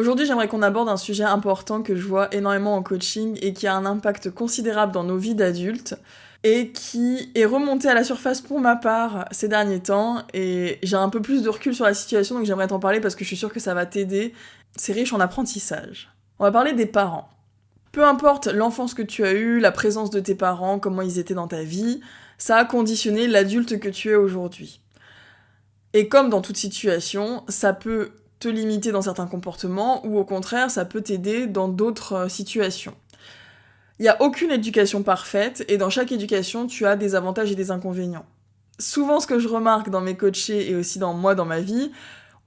Aujourd'hui, j'aimerais qu'on aborde un sujet important que je vois énormément en coaching et qui a un impact considérable dans nos vies d'adultes et qui est remonté à la surface pour ma part ces derniers temps et j'ai un peu plus de recul sur la situation donc j'aimerais t'en parler parce que je suis sûre que ça va t'aider. C'est riche en apprentissage. On va parler des parents. Peu importe l'enfance que tu as eue, la présence de tes parents, comment ils étaient dans ta vie, ça a conditionné l'adulte que tu es aujourd'hui. Et comme dans toute situation, ça peut te limiter dans certains comportements ou au contraire, ça peut t'aider dans d'autres situations. Il n'y a aucune éducation parfaite et dans chaque éducation, tu as des avantages et des inconvénients. Souvent, ce que je remarque dans mes coachés et aussi dans ma vie,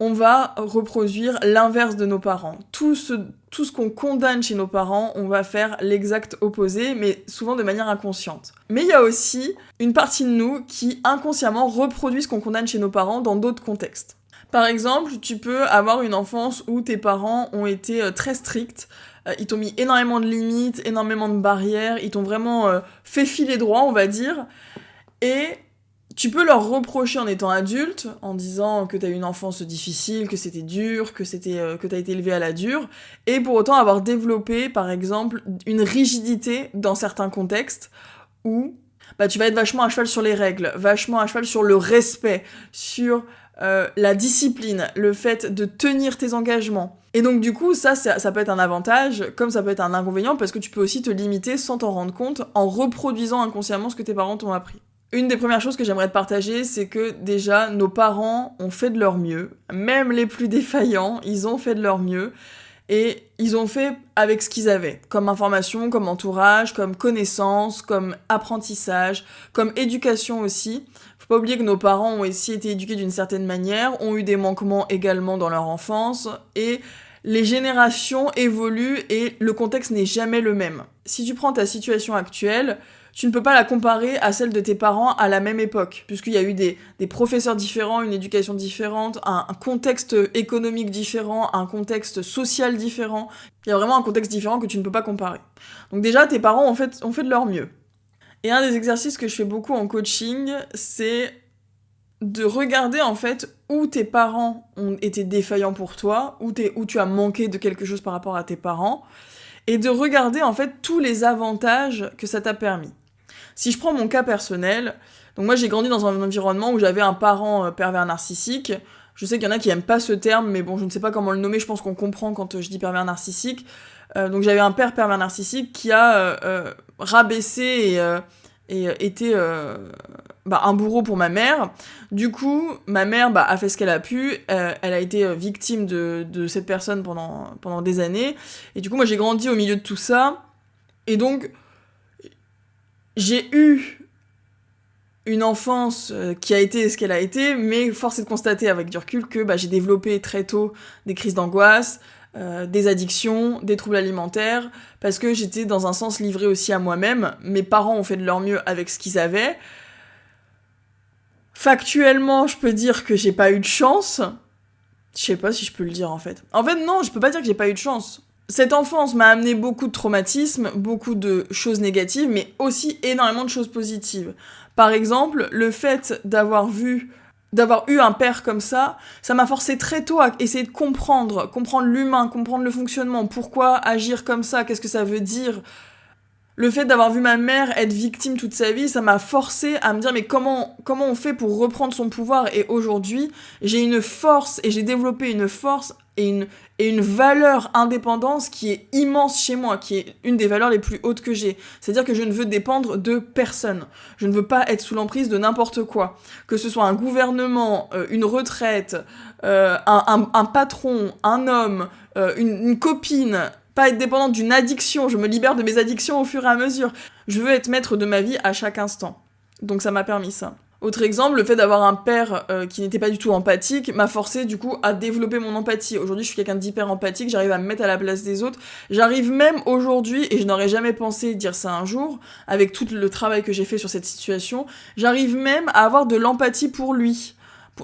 on va reproduire l'inverse de nos parents. Tout ce qu'on condamne chez nos parents, on va faire l'exact opposé, mais souvent de manière inconsciente. Mais il y a aussi une partie de nous qui inconsciemment reproduit ce qu'on condamne chez nos parents dans d'autres contextes. Par exemple, tu peux avoir une enfance où tes parents ont été très stricts, ils t'ont mis énormément de limites, énormément de barrières, ils t'ont vraiment fait filer droit, on va dire, et tu peux leur reprocher en étant adulte, en disant que t'as eu une enfance difficile, que c'était dur, que t'as été élevé à la dure, et pour autant avoir développé, par exemple, une rigidité dans certains contextes où tu vas être vachement à cheval sur les règles, vachement à cheval sur le respect, sur la discipline, le fait de tenir tes engagements. Et donc du coup, ça peut être un avantage, comme ça peut être un inconvénient, parce que tu peux aussi te limiter sans t'en rendre compte, en reproduisant inconsciemment ce que tes parents t'ont appris. Une des premières choses que j'aimerais te partager, c'est que déjà, nos parents ont fait de leur mieux. Même les plus défaillants, ils ont fait de leur mieux. Et ils ont fait avec ce qu'ils avaient, comme information, comme entourage, comme connaissance, comme apprentissage, comme éducation aussi. Faut pas oublier que nos parents ont aussi été éduqués d'une certaine manière, ont eu des manquements également dans leur enfance, et les générations évoluent et le contexte n'est jamais le même. Si tu prends ta situation actuelle, tu ne peux pas la comparer à celle de tes parents à la même époque, puisqu'il y a eu des professeurs différents, une éducation différente, un contexte économique différent, un contexte social différent. Il y a vraiment un contexte différent que tu ne peux pas comparer. Donc déjà, tes parents ont fait de leur mieux. Et un des exercices que je fais beaucoup en coaching, c'est de regarder en fait où tes parents ont été défaillants pour toi, où tu as manqué de quelque chose par rapport à tes parents, et de regarder en fait tous les avantages que ça t'a permis. Si je prends mon cas personnel, donc moi j'ai grandi dans un environnement où j'avais un parent pervers narcissique. Je sais qu'il y en a qui aiment pas ce terme, mais bon, je ne sais pas comment le nommer, je pense qu'on comprend quand je dis pervers narcissique. Donc j'avais un père pervers narcissique qui a rabaissé et été un bourreau pour ma mère. Du coup, ma mère a fait ce qu'elle a pu, elle a été victime de cette personne pendant des années, et du coup moi j'ai grandi au milieu de tout ça, et donc j'ai eu une enfance qui a été ce qu'elle a été, mais force est de constater avec du recul que j'ai développé très tôt des crises d'angoisse, des addictions, des troubles alimentaires, parce que j'étais dans un sens livrée aussi à moi-même. Mes parents ont fait de leur mieux avec ce qu'ils avaient. Factuellement, je peux dire que j'ai pas eu de chance. Je sais pas si je peux le dire en fait. En fait, non, je peux pas dire que j'ai pas eu de chance. Cette enfance m'a amené beaucoup de traumatismes, beaucoup de choses négatives, mais aussi énormément de choses positives. Par exemple, le fait d'avoir eu un père comme ça m'a forcé très tôt à essayer de comprendre l'humain, comprendre le fonctionnement, pourquoi agir comme ça, qu'est-ce que ça veut dire. Le fait d'avoir vu ma mère être victime toute sa vie, ça m'a forcé à me dire mais comment on fait pour reprendre son pouvoir. Et aujourd'hui, j'ai une force et j'ai développé une force et une valeur indépendance qui est immense chez moi, qui est une des valeurs les plus hautes que j'ai. C'est-à-dire que je ne veux dépendre de personne. Je ne veux pas être sous l'emprise de n'importe quoi. Que ce soit un gouvernement, une retraite, un patron, un homme, une copine. Pas être dépendante d'une addiction, je me libère de mes addictions au fur et à mesure. Je veux être maître de ma vie à chaque instant. Donc ça m'a permis ça. Autre exemple, le fait d'avoir un père qui n'était pas du tout empathique m'a forcé du coup à développer mon empathie. Aujourd'hui, je suis quelqu'un d'hyper empathique, j'arrive à me mettre à la place des autres. J'arrive même aujourd'hui, et je n'aurais jamais pensé dire ça un jour, avec tout le travail que j'ai fait sur cette situation, j'arrive même à avoir de l'empathie pour lui.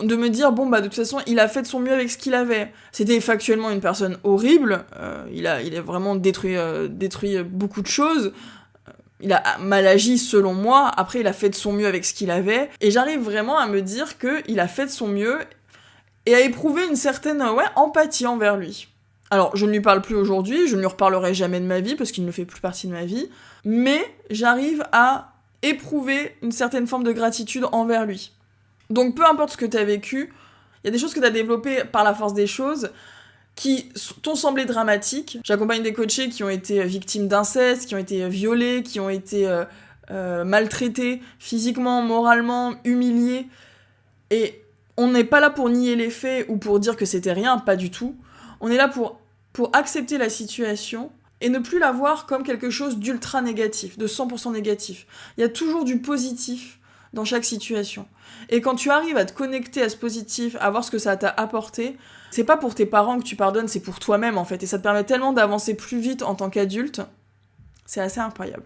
De me dire, de toute façon, il a fait de son mieux avec ce qu'il avait. C'était factuellement une personne horrible, il a vraiment détruit beaucoup de choses, il a mal agi selon moi, après il a fait de son mieux avec ce qu'il avait, et j'arrive vraiment à me dire qu'il a fait de son mieux, et à éprouver une certaine empathie envers lui. Alors, je ne lui parle plus aujourd'hui, je ne lui reparlerai jamais de ma vie, parce qu'il ne fait plus partie de ma vie, mais j'arrive à éprouver une certaine forme de gratitude envers lui. Donc, peu importe ce que t'as vécu, il y a des choses que t'as développées par la force des choses, qui t'ont semblé dramatiques. J'accompagne des coachés qui ont été victimes d'inceste, qui ont été violés, qui ont été maltraités physiquement, moralement, humiliés. Et on n'est pas là pour nier les faits ou pour dire que c'était rien, pas du tout. On est là pour accepter la situation et ne plus la voir comme quelque chose d'ultra négatif, de 100% négatif. Il y a toujours du positif dans chaque situation. Et quand tu arrives à te connecter à ce positif, à voir ce que ça t'a apporté, c'est pas pour tes parents que tu pardonnes, c'est pour toi-même en fait. Et ça te permet tellement d'avancer plus vite en tant qu'adulte. C'est assez incroyable.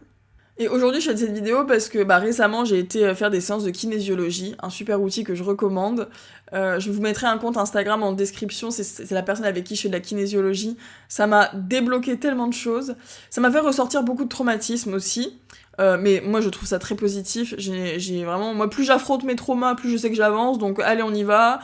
Et aujourd'hui, je fais cette vidéo parce que récemment, j'ai été faire des séances de kinésiologie, un super outil que je recommande. Je vous mettrai un compte Instagram en description, c'est la personne avec qui je fais de la kinésiologie. Ça m'a débloqué tellement de choses. Ça m'a fait ressortir beaucoup de traumatismes aussi. Mais moi, je trouve ça très positif. J'ai vraiment... Moi, plus j'affronte mes traumas, plus je sais que j'avance. Donc, allez, on y va.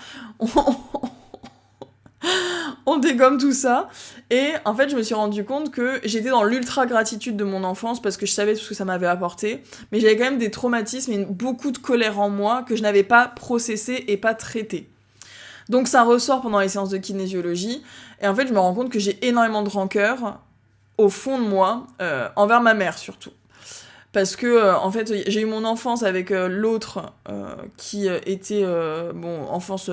On dégomme tout ça. Et en fait, je me suis rendu compte que j'étais dans l'ultra gratitude de mon enfance parce que je savais tout ce que ça m'avait apporté. Mais j'avais quand même des traumatismes et beaucoup de colère en moi que je n'avais pas processé et pas traité. Donc ça ressort pendant les séances de kinésiologie. Et en fait, je me rends compte que j'ai énormément de rancœur au fond de moi, envers ma mère surtout. Parce que, en fait, j'ai eu mon enfance avec l'autre qui était, enfance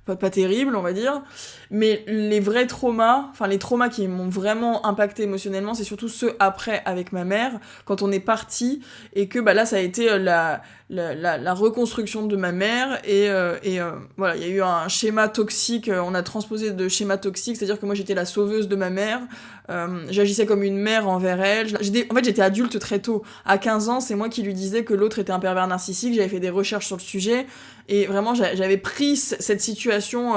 pas terrible, on va dire. Mais les vrais traumas, enfin les traumas qui m'ont vraiment impacté émotionnellement, c'est surtout ceux après avec ma mère, quand on est parti, et que là, ça a été la reconstruction de ma mère, et voilà, il y a eu un schéma toxique, on a transposé de schéma toxique, c'est-à-dire que moi j'étais la sauveuse de ma mère, j'agissais comme une mère envers elle. En fait, j'étais adulte très tôt. À 15 ans, c'est moi qui lui disais que l'autre était un pervers narcissique, j'avais fait des recherches sur le sujet, et vraiment, j'avais pris cette situation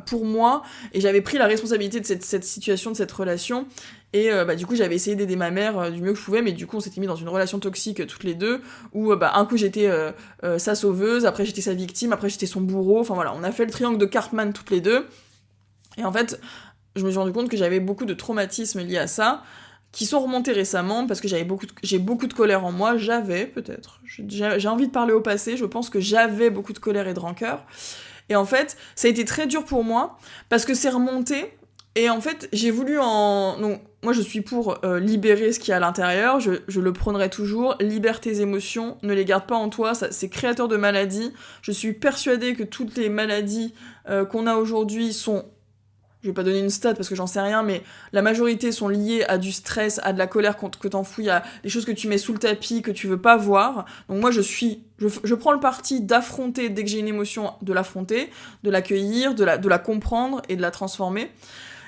pour moi, et j'avais pris la responsabilité de cette situation, de cette relation, et du coup, j'avais essayé d'aider ma mère du mieux que je pouvais, mais du coup, on s'était mis dans une relation toxique toutes les deux, où un coup, j'étais sa sauveuse, après j'étais sa victime, après j'étais son bourreau, enfin voilà, on a fait le triangle de Cartman toutes les deux, et en fait, je me suis rendu compte que j'avais beaucoup de traumatismes liés à ça, qui sont remontés récemment, parce que j'ai beaucoup de colère en moi, j'ai envie de parler au passé, je pense que j'avais beaucoup de colère et de rancœur, et en fait, ça a été très dur pour moi, parce que c'est remonté, et en fait, j'ai voulu Donc, moi, je suis pour libérer ce qu'il y a à l'intérieur, je le prônerai toujours, libère tes émotions, ne les garde pas en toi, c'est créateur de maladies, je suis persuadée que toutes les maladies qu'on a aujourd'hui sont... Je vais pas donner une stat parce que j'en sais rien, mais la majorité sont liées à du stress, à de la colère que t'enfouis, à des choses que tu mets sous le tapis, que tu veux pas voir. Donc moi, je prends le parti d'affronter, dès que j'ai une émotion, de l'affronter, de l'accueillir, de la comprendre et de la transformer.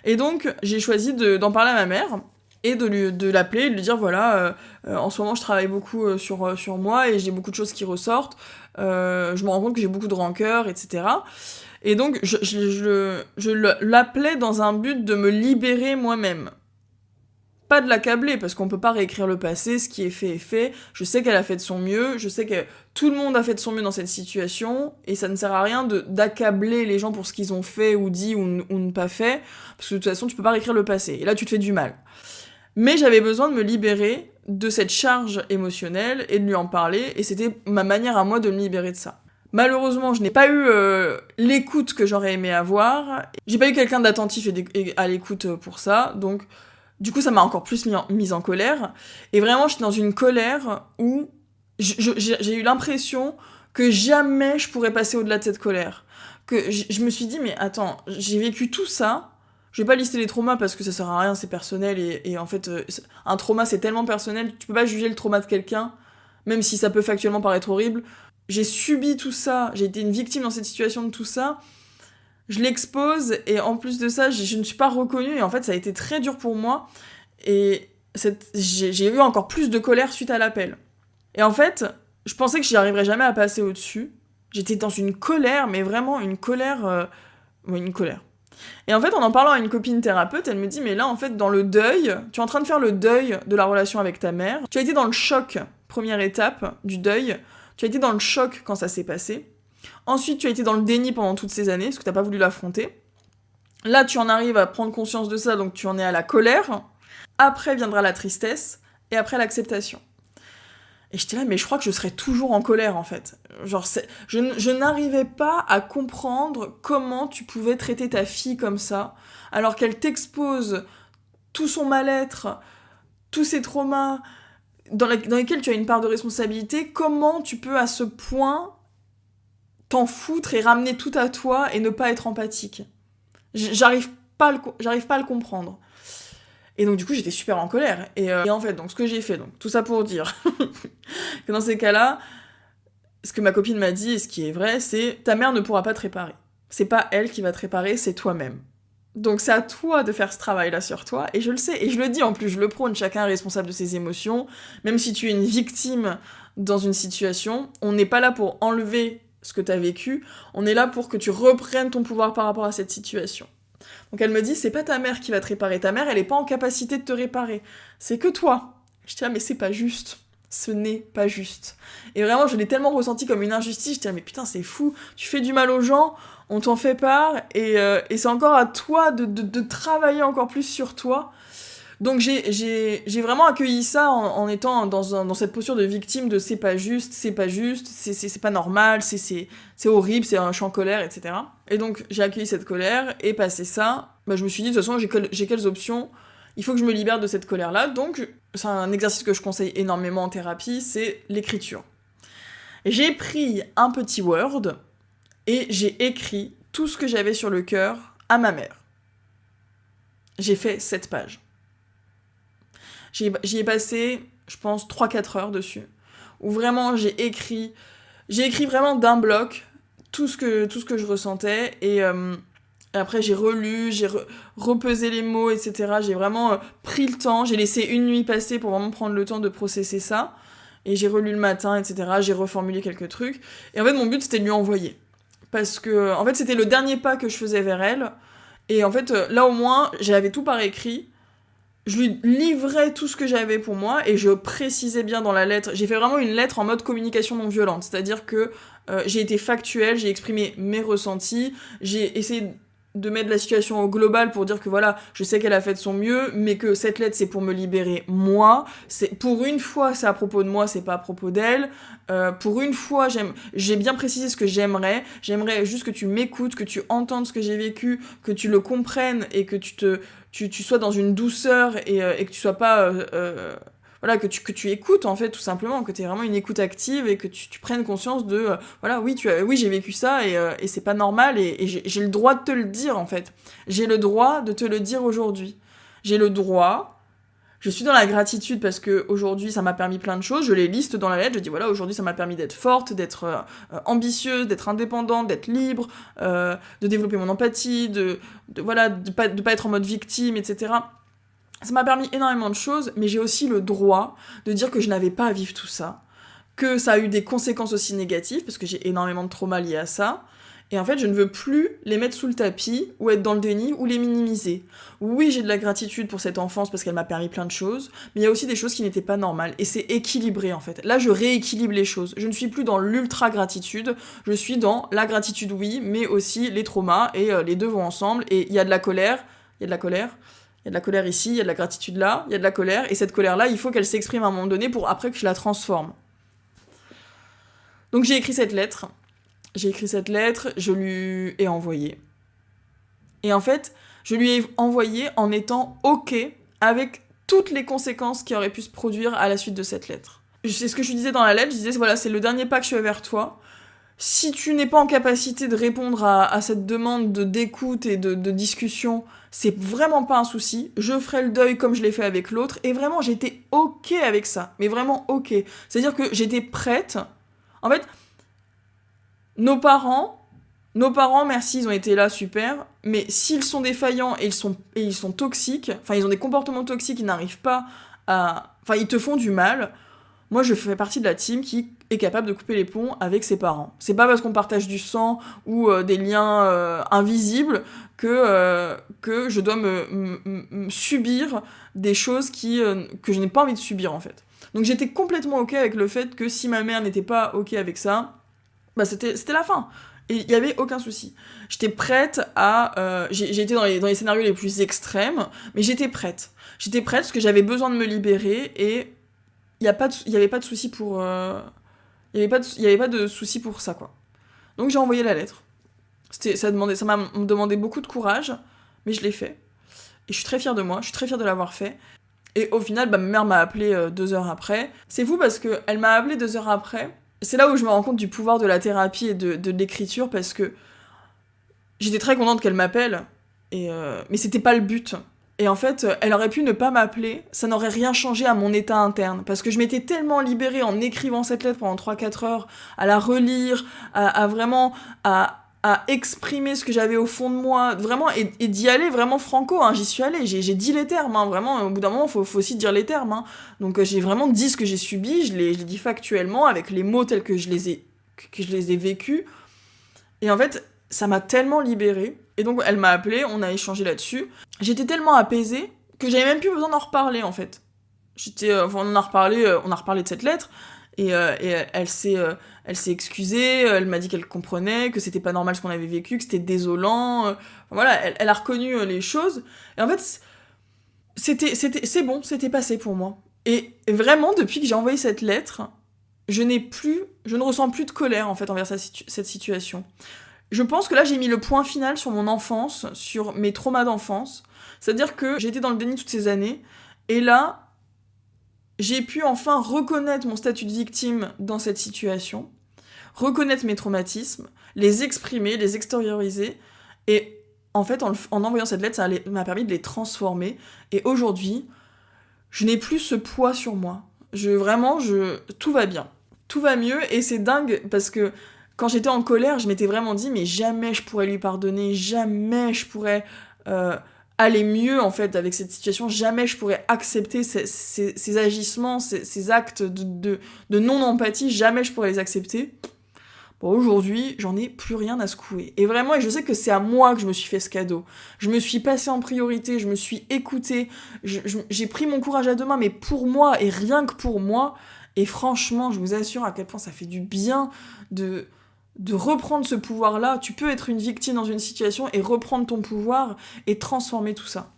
Et donc, j'ai choisi d'en parler à ma mère et de l'appeler, de lui dire voilà, en ce moment je travaille beaucoup sur moi et j'ai beaucoup de choses qui ressortent, je me rends compte que j'ai beaucoup de rancœur, etc. Et donc, je l'appelais dans un but de me libérer moi-même. Pas de l'accabler, parce qu'on peut pas réécrire le passé, ce qui est fait est fait. Je sais qu'elle a fait de son mieux, je sais que tout le monde a fait de son mieux dans cette situation, et ça ne sert à rien d'accabler les gens pour ce qu'ils ont fait ou dit ou ne pas fait, parce que de toute façon, tu peux pas réécrire le passé, et là, tu te fais du mal. Mais j'avais besoin de me libérer de cette charge émotionnelle et de lui en parler, et c'était ma manière à moi de me libérer de ça. Malheureusement, je n'ai pas eu l'écoute que j'aurais aimé avoir. J'ai pas eu quelqu'un d'attentif et à l'écoute pour ça, donc du coup ça m'a encore plus mise en colère. Et vraiment, j'étais dans une colère où j'ai eu l'impression que jamais je pourrais passer au-delà de cette colère. Que je me suis dit, mais attends, j'ai vécu tout ça, je vais pas lister les traumas parce que ça sert à rien, c'est personnel, et en fait, un trauma c'est tellement personnel, tu peux pas juger le trauma de quelqu'un, même si ça peut factuellement paraître horrible. J'ai subi tout ça, j'ai été une victime dans cette situation de tout ça, je l'expose, et en plus de ça, je ne suis pas reconnue, et en fait, ça a été très dur pour moi, et j'ai eu encore plus de colère suite à l'appel. Et en fait, je pensais que j'y arriverais jamais à passer au-dessus, j'étais dans une colère, mais vraiment une colère... une colère. Et en fait, en parlant à une copine thérapeute, elle me dit, mais là, en fait, dans le deuil, tu es en train de faire le deuil de la relation avec ta mère, tu as été dans le choc, première étape du deuil, tu as été dans le choc quand ça s'est passé. Ensuite, tu as été dans le déni pendant toutes ces années, parce que tu n'as pas voulu l'affronter. Là, tu en arrives à prendre conscience de ça, donc tu en es à la colère. Après viendra la tristesse, et après l'acceptation. Et j'étais là, mais je crois que je serais toujours en colère, en fait. Genre, je n'arrivais pas à comprendre comment tu pouvais traiter ta fille comme ça, alors qu'elle t'expose tout son mal-être, tous ses traumas, dans lesquels tu as une part de responsabilité. Comment tu peux à ce point t'en foutre et ramener tout à toi et ne pas être empathique? J'arrive pas à le comprendre. Et donc du coup j'étais super en colère. Et en fait, donc ce que j'ai fait, donc tout ça pour dire que dans ces cas-là, ce que ma copine m'a dit et ce qui est vrai, c'est ta mère ne pourra pas te réparer. C'est pas elle qui va te réparer, c'est toi-même. Donc c'est à toi de faire ce travail-là sur toi, et je le sais, et je le dis en plus, je le prône, chacun est responsable de ses émotions, même si tu es une victime dans une situation, on n'est pas là pour enlever ce que tu as vécu, on est là pour que tu reprennes ton pouvoir par rapport à cette situation. Donc elle me dit, c'est pas ta mère qui va te réparer, ta mère elle est pas en capacité de te réparer, c'est que toi. Je dis, ah mais c'est pas juste, ce n'est pas juste. Et vraiment je l'ai tellement ressenti comme une injustice, je dis, ah mais putain c'est fou, tu fais du mal aux gens, on t'en fait part, et c'est encore à toi de travailler encore plus sur toi. Donc j'ai vraiment accueilli ça en étant dans cette posture de victime de c'est pas juste, c'est pas normal, c'est horrible, je suis en colère, etc. Et donc j'ai accueilli cette colère, et passé ça, bah, je me suis dit de toute façon j'ai quelles options, il faut que je me libère de cette colère-là, donc c'est un exercice que je conseille énormément en thérapie, c'est l'écriture. J'ai pris un petit Word, et j'ai écrit tout ce que j'avais sur le cœur à ma mère. J'ai fait 7 pages. J'y ai passé, je pense, 3-4 heures dessus. Où vraiment, j'ai écrit vraiment d'un bloc tout ce que je ressentais. Et après, j'ai relu, j'ai repesé les mots, etc. J'ai vraiment pris le temps. J'ai laissé une nuit passer pour vraiment prendre le temps de processer ça. Et j'ai relu le matin, etc. J'ai reformulé quelques trucs. Et en fait, mon but, c'était de lui envoyer. Parce que, en fait, c'était le dernier pas que je faisais vers elle. Et en fait, là, au moins, j'avais tout par écrit. Je lui livrais tout ce que j'avais pour moi et je précisais bien dans la lettre. J'ai fait vraiment une lettre en mode communication non violente, c'est-à-dire que j'ai été factuelle, j'ai exprimé mes ressentis, j'ai essayé de mettre la situation au global pour dire que voilà, je sais qu'elle a fait de son mieux, mais que cette lettre c'est pour me libérer moi. C'est pour une fois c'est à propos de moi, c'est pas à propos d'elle. Pour une fois j'ai bien précisé ce que j'aimerais. J'aimerais juste que tu m'écoutes, que tu entendes ce que j'ai vécu, que tu le comprennes et que tu sois dans une douceur et que tu sois pas voilà, que tu écoutes en fait tout simplement, que tu aies vraiment une écoute active et que tu prennes conscience de voilà, oui j'ai vécu ça et c'est pas normal et j'ai le droit de te le dire en fait. J'ai le droit de te le dire aujourd'hui. J'ai le droit. Je suis dans la gratitude parce que aujourd'hui ça m'a permis plein de choses, je les liste dans la lettre, je dis voilà, aujourd'hui ça m'a permis d'être forte, d'être ambitieuse, d'être indépendante, d'être libre, de développer mon empathie, voilà, de pas être en mode victime, etc. Ça m'a permis énormément de choses, mais j'ai aussi le droit de dire que je n'avais pas à vivre tout ça, que ça a eu des conséquences aussi négatives, parce que j'ai énormément de traumas liés à ça, et en fait, je ne veux plus les mettre sous le tapis, ou être dans le déni, ou les minimiser. Oui, j'ai de la gratitude pour cette enfance, parce qu'elle m'a permis plein de choses, mais il y a aussi des choses qui n'étaient pas normales, et c'est équilibré, en fait. Là, je rééquilibre les choses. Je ne suis plus dans l'ultra-gratitude, je suis dans la gratitude, oui, mais aussi les traumas, et les deux vont ensemble, et il y a de la colère, il y a de la colère, il y a de la colère ici, il y a de la gratitude là, il y a de la colère, et cette colère-là, il faut qu'elle s'exprime à un moment donné pour après que je la transforme. Donc j'ai écrit cette lettre, je lui ai envoyé. Et en fait, je lui ai envoyé en étant OK avec toutes les conséquences qui auraient pu se produire à la suite de cette lettre. C'est ce que je lui disais dans la lettre, je disais voilà, c'est le dernier pas que je fais vers toi. Si tu n'es pas en capacité de répondre à cette demande d'écoute et de discussion, c'est vraiment pas un souci. Je ferai le deuil comme je l'ai fait avec l'autre. Et vraiment, j'étais OK avec ça. Mais vraiment OK. C'est-à-dire que j'étais prête. En fait, nos parents, merci, ils ont été là, super. Mais s'ils sont défaillants et ils sont toxiques, enfin, ils ont des comportements toxiques, ils n'arrivent pas à... Enfin, ils te font du mal. Moi, je fais partie de la team qui est capable de couper les ponts avec ses parents. C'est pas parce qu'on partage du sang ou des liens invisibles que je dois me subir des choses que je n'ai pas envie de subir, en fait. Donc j'étais complètement OK avec le fait que si ma mère n'était pas OK avec ça, bah c'était la fin. Et il y avait aucun souci. J'étais prête à... j'ai été dans les scénarios les plus extrêmes, mais j'étais prête. J'étais prête parce que j'avais besoin de me libérer et il y avait pas de souci pour... Il y avait pas de souci pour ça, quoi. Donc j'ai envoyé la lettre. Ça m'a demandé beaucoup de courage, mais je l'ai fait. Et je suis très fière de moi, je suis très fière de l'avoir fait. Et au final, ma mère m'a appelé 2 heures après. C'est fou parce qu'elle m'a appelé 2 heures après. C'est là où je me rends compte du pouvoir de la thérapie et de l'écriture, parce que j'étais très contente qu'elle m'appelle, mais c'était pas le but. Et en fait, elle aurait pu ne pas m'appeler, ça n'aurait rien changé à mon état interne. Parce que je m'étais tellement libérée en écrivant cette lettre pendant 3-4 heures, à la relire, à vraiment... à exprimer ce que j'avais au fond de moi, vraiment, et d'y aller vraiment franco, hein, j'y suis allée, j'ai dit les termes, hein, vraiment, au bout d'un moment, faut aussi dire les termes, hein. Donc j'ai vraiment dit ce que j'ai subi, je l'ai dit factuellement, avec les mots tels que je les ai vécus, et en fait, ça m'a tellement libérée, et donc elle m'a appelée, on a échangé là-dessus, j'étais tellement apaisée, que j'avais même plus besoin d'en reparler, en fait. On a reparlé de cette lettre, et elle s'est excusée, elle m'a dit qu'elle comprenait, que c'était pas normal ce qu'on avait vécu, que c'était désolant. Voilà, elle a reconnu les choses. Et en fait, c'est bon, c'était passé pour moi. Et vraiment, depuis que j'ai envoyé cette lettre, je ne ressens plus de colère en fait envers cette situation. Je pense que là, j'ai mis le point final sur mon enfance, sur mes traumas d'enfance. C'est-à-dire que j'ai été dans le déni toutes ces années, et là, j'ai pu enfin reconnaître mon statut de victime dans cette situation, reconnaître mes traumatismes, les exprimer, les extérioriser, et en fait, en envoyant cette lettre, ça m'a permis de les transformer, et aujourd'hui, je n'ai plus ce poids sur moi. Tout va bien. Tout va mieux, et c'est dingue, parce que quand j'étais en colère, je m'étais vraiment dit, mais jamais je pourrais lui pardonner, jamais je pourrais aller mieux, en fait, avec cette situation, jamais je pourrais accepter ces agissements, ces actes de non-empathie, jamais je pourrais les accepter. Bon, aujourd'hui, j'en ai plus rien à secouer. Et vraiment, et je sais que c'est à moi que je me suis fait ce cadeau. Je me suis passée en priorité, je me suis écoutée, j'ai pris mon courage à deux mains, mais pour moi, et rien que pour moi. Et franchement, je vous assure à quel point ça fait du bien de reprendre ce pouvoir-là. Tu peux être une victime dans une situation et reprendre ton pouvoir et transformer tout ça.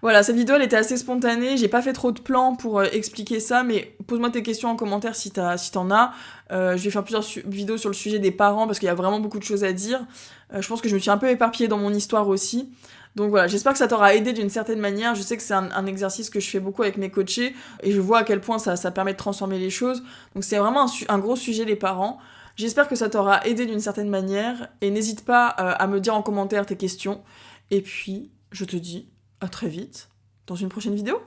Voilà, cette vidéo, elle était assez spontanée, j'ai pas fait trop de plans pour expliquer ça, mais pose-moi tes questions en commentaire si t'en as. Je vais faire plusieurs vidéos sur le sujet des parents, parce qu'il y a vraiment beaucoup de choses à dire. Je pense que je me suis un peu éparpillée dans mon histoire aussi. Donc voilà, j'espère que ça t'aura aidé d'une certaine manière. Je sais que c'est un exercice que je fais beaucoup avec mes coachés, et je vois à quel point ça permet de transformer les choses. Donc c'est vraiment un gros sujet, les parents. J'espère que ça t'aura aidé d'une certaine manière, et n'hésite pas à me dire en commentaire tes questions. Et puis, je te dis à très vite dans une prochaine vidéo.